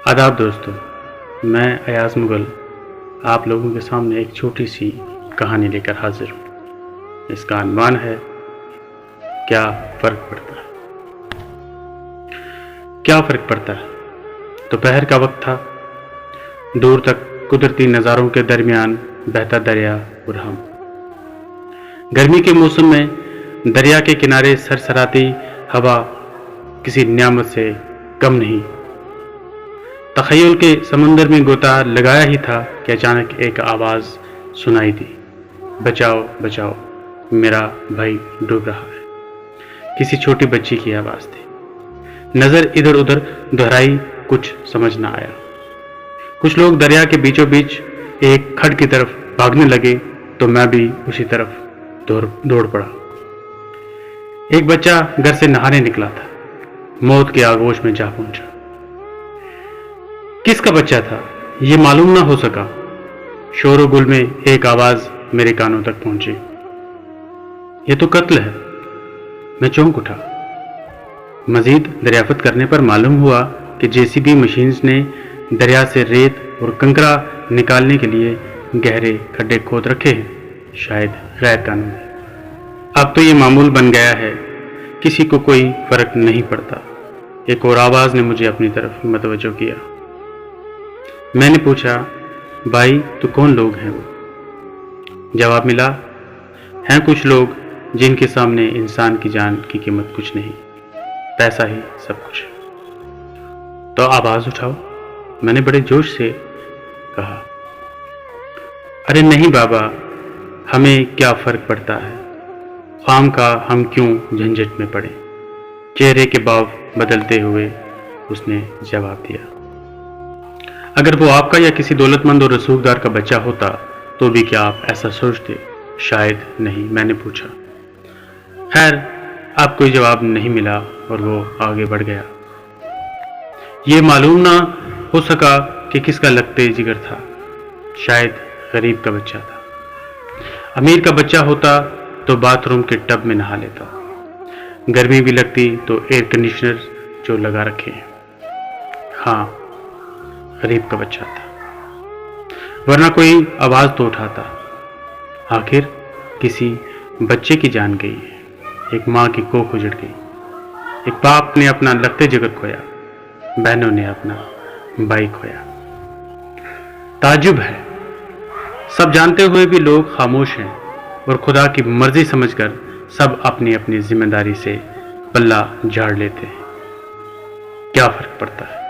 आदाब दोस्तों, मैं अयाज मुगल आप लोगों के सामने एक छोटी सी कहानी लेकर हाजिर हूँ। इसका अनुमान है क्या फ़र्क पड़ता है। क्या फ़र्क पड़ता है? दोपहर का वक्त था। दूर तक कुदरती नज़ारों के दरमियान बहता दरिया और हम। गर्मी के मौसम में दरिया के किनारे सरसराती हवा किसी नियामत से कम नहीं। तख़य्युल के समुंदर में गोता लगाया ही था कि अचानक एक आवाज़ सुनाई दी, बचाओ बचाओ, मेरा भाई डूब रहा है। किसी छोटी बच्ची की आवाज़ थी। नज़र इधर उधर दोहराई, कुछ समझ ना आया। कुछ लोग दरिया के बीचों बीच एक खड्ड की तरफ भागने लगे तो मैं भी उसी तरफ दौड़ पड़ा। एक बच्चा घर से नहाने निकला था, मौत के आगोश में जा पहुंचा। किसका बच्चा था ये मालूम ना हो सका। शोर गुल में एक आवाज मेरे कानों तक पहुंची, ये तो कत्ल है। मैं चौंक उठा। मजीद दरियाफत करने पर मालूम हुआ कि जेसीबी मशीन्स ने दरिया से रेत और कंकरा निकालने के लिए गहरे खड्डे खोद रखे हैं, शायद गैर कानूनी। अब तो ये मामूल बन गया है, किसी को कोई फर्क नहीं पड़ता। एक और आवाज ने मुझे अपनी तरफ मतवज्जो किया। मैंने पूछा, भाई तो कौन लोग हैं वो? जवाब मिला, हैं कुछ लोग जिनके सामने इंसान की जान की कीमत कुछ नहीं, पैसा ही सब कुछ। तो आवाज उठाओ, मैंने बड़े जोश से कहा। अरे नहीं बाबा, हमें क्या फर्क पड़ता है, खाम का हम क्यों झंझट में पड़े। चेहरे के भाव बदलते हुए उसने जवाब दिया, अगर वो आपका या किसी दौलतमंद और रसूखदार का बच्चा होता तो भी क्या आप ऐसा सोचते? शायद नहीं, मैंने पूछा। खैर, आप कोई जवाब नहीं मिला और वो आगे बढ़ गया। ये मालूम ना हो सका कि किसका लगते जिगर था। शायद गरीब का बच्चा था। अमीर का बच्चा होता तो बाथरूम के टब में नहा लेता। गर्मी भी लगती तो एयर कंडीशनर जो लगा रखे हैं। हाँ, गरीब का बच्चा था, वरना कोई आवाज तो उठाता। आखिर किसी बच्चे की जान गई है, एक माँ की कोख उजड़ गई, एक बाप ने अपना लगते जिगर खोया, बहनों ने अपना भाई खोया। ताज्जुब है, सब जानते हुए भी लोग खामोश हैं और खुदा की मर्जी समझकर सब अपनी अपनी जिम्मेदारी से पल्ला झाड़ लेते हैं। क्या फर्क पड़ता है?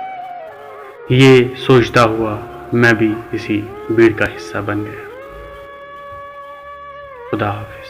ये सोचता हुआ मैं भी इसी भीड़ का हिस्सा बन गया। खुदा हाफिज।